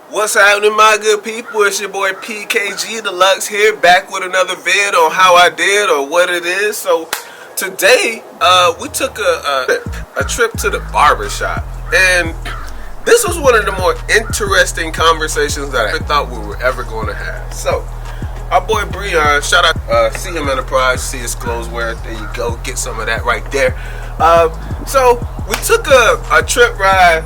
What's happening, my good people? It's your boy PKG Deluxe here, back with another vid on how I did or what it is. So today, we took a trip to the barbershop, and this was one of the more interesting conversations that I thought we were ever going to have. So our boy Breon, shout out, see him Enterprise, see his clothes wear. There you go, get some of that right there. So we took a trip ride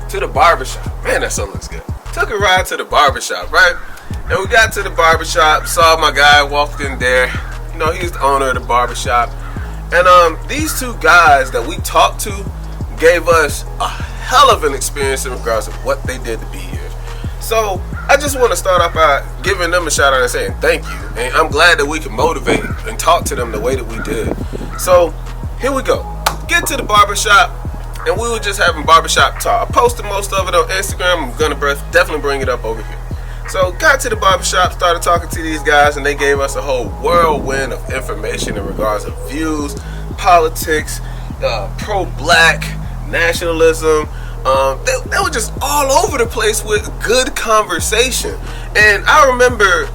to the barbershop. Man, that sun looks good. Took a ride to the barbershop, right? And we got to the barbershop, saw my guy, walked in there. You know, he's the owner of the barbershop. And these two guys that we talked to gave us a hell of an experience in regards to what they did to be here. So I just want to start off by giving them a shout out and saying thank you. And I'm glad that we can motivate and talk to them the way that we did. So here we go. Get to the barbershop. And we were just having barbershop talk. I posted most of it on Instagram. I'm gonna definitely bring it up over here. So got to the barbershop, started talking to these guys, and they gave us a whole whirlwind of information in regards to views, politics, pro-black, nationalism. They were just all over the place with good conversation. And I remember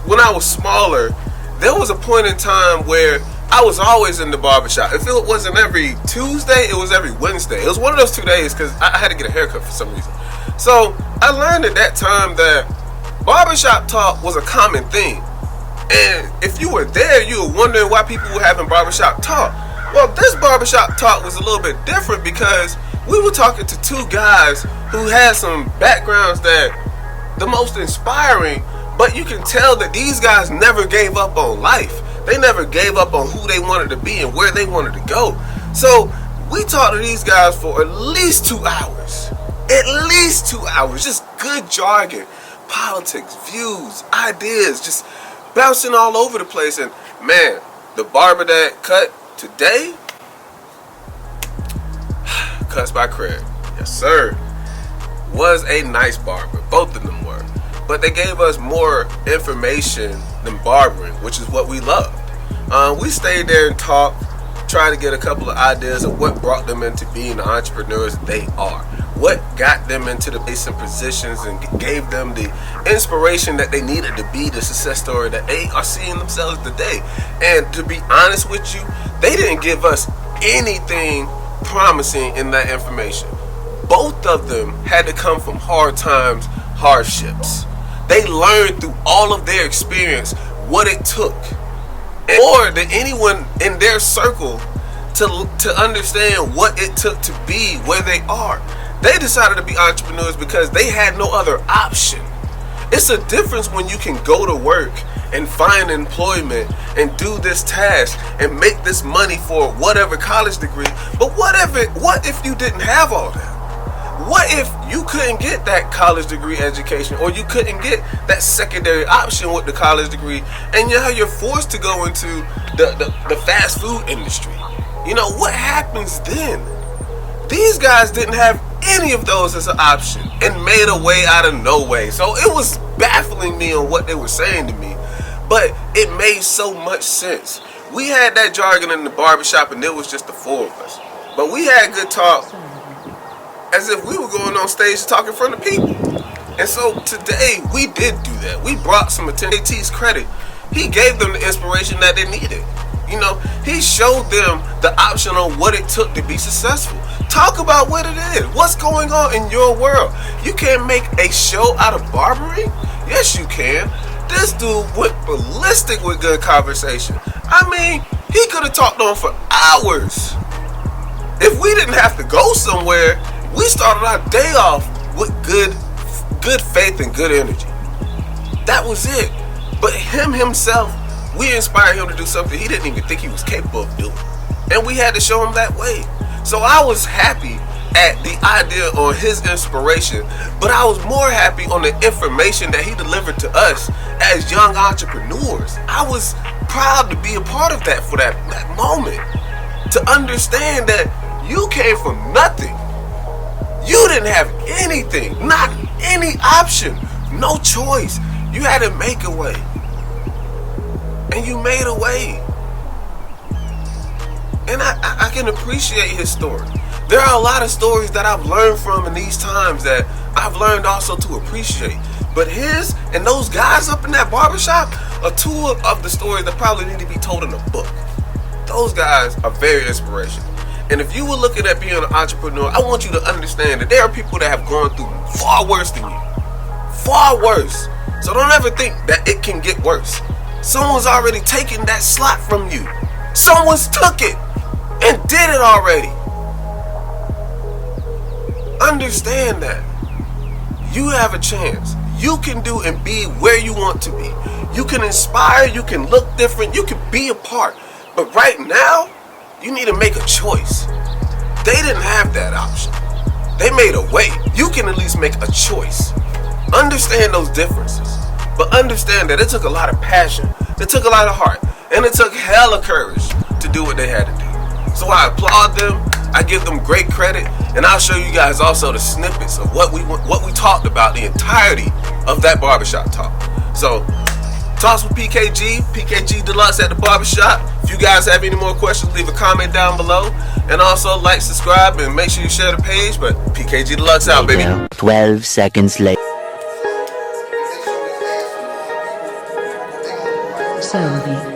when I was smaller, there was a point in time where I was always in the barbershop. If it wasn't every Tuesday, it was every Wednesday. It was one of those 2 days because I had to get a haircut for some reason. So I learned at that time that barbershop talk was a common thing. And if you were there, you were wondering why people were having barbershop talk. Well, this barbershop talk was a little bit different because we were talking to two guys who had some backgrounds that the most inspiring, but you can tell that these guys never gave up on life. They never gave up on who they wanted to be and where they wanted to go. So we talked to these guys for at least 2 hours. At least 2 hours. Just good jargon, politics, views, ideas, just bouncing all over the place. And man, the barber that cut today, cuts by Craig. Yes, sir. Was a nice barber. Both of them were. But they gave us more information than barbering, which is what we loved. We stayed there and talked, tried to get a couple of ideas of what brought them into being the entrepreneurs they are. What got them into the basic positions and gave them the inspiration that they needed to be the success story that they are seeing themselves today. And to be honest with you, they didn't give us anything promising in that information. Both of them had to come from hard times, hardships. They learned through all of their experience what it took, or did anyone in their circle to understand what it took to be where they are. They decided to be entrepreneurs because they had no other option. It's a difference when you can go to work and find employment and do this task and make this money for whatever college degree. But what if you didn't have all that? What if you couldn't get that college degree education, or you couldn't get that secondary option with the college degree, and now you're forced to go into the fast food industry? You know, what happens then? These guys didn't have any of those as an option and made a way out of no way. So it was baffling me on what they were saying to me, but it made so much sense. We had that jargon in the barbershop, and it was just the four of us. But we had good talk, as if we were going on stage to talk in front of people. And so today we did do that. We brought some attention. AT's credit, he gave them the inspiration that they needed. You know, he showed them the option on what it took to be successful. Talk about what it is. What's going on in your world? You can't make a show out of barbering? Yes, you can. This dude went ballistic with good conversation. I mean, he could have talked on for hours. If we didn't have to go somewhere, we started our day off with good faith and good energy. That was it. But himself, we inspired him to do something he didn't even think he was capable of doing. And we had to show him that way. So I was happy at the idea on his inspiration, but I was more happy on the information that he delivered to us as young entrepreneurs. I was proud to be a part of that for that moment. To understand that you came from nothing. You didn't have anything, not any option, no choice. You had to make a way. And you made a way. And I can appreciate his story. There are a lot of stories that I've learned from in these times that I've learned also to appreciate. But his and those guys up in that barbershop are two of the stories that probably need to be told in a book. Those guys are very inspirational. And if you were looking at being an entrepreneur, I want you to understand that there are people that have gone through far worse than you. Far worse. So don't ever think that it can get worse. Someone's already taken that slot from you. Someone's took it and did it already. Understand that. You have a chance. You can do and be where you want to be. You can inspire, you can look different, you can be a part. But right now, you need to make a choice. They didn't have that option. They made a way. You can at least make a choice. Understand those differences. But understand that it took a lot of passion. It took a lot of heart. And it took hella courage to do what they had to do. So I applaud them. I give them great credit. And I'll show you guys also the snippets of what we talked about, the entirety of that barbershop talk. So, Talks with PKG Deluxe at the barbershop. If you guys have any more questions, leave a comment down below. And also like, subscribe, and make sure you share the page. But PKG Deluxe out, baby. 12 seconds later. Selby.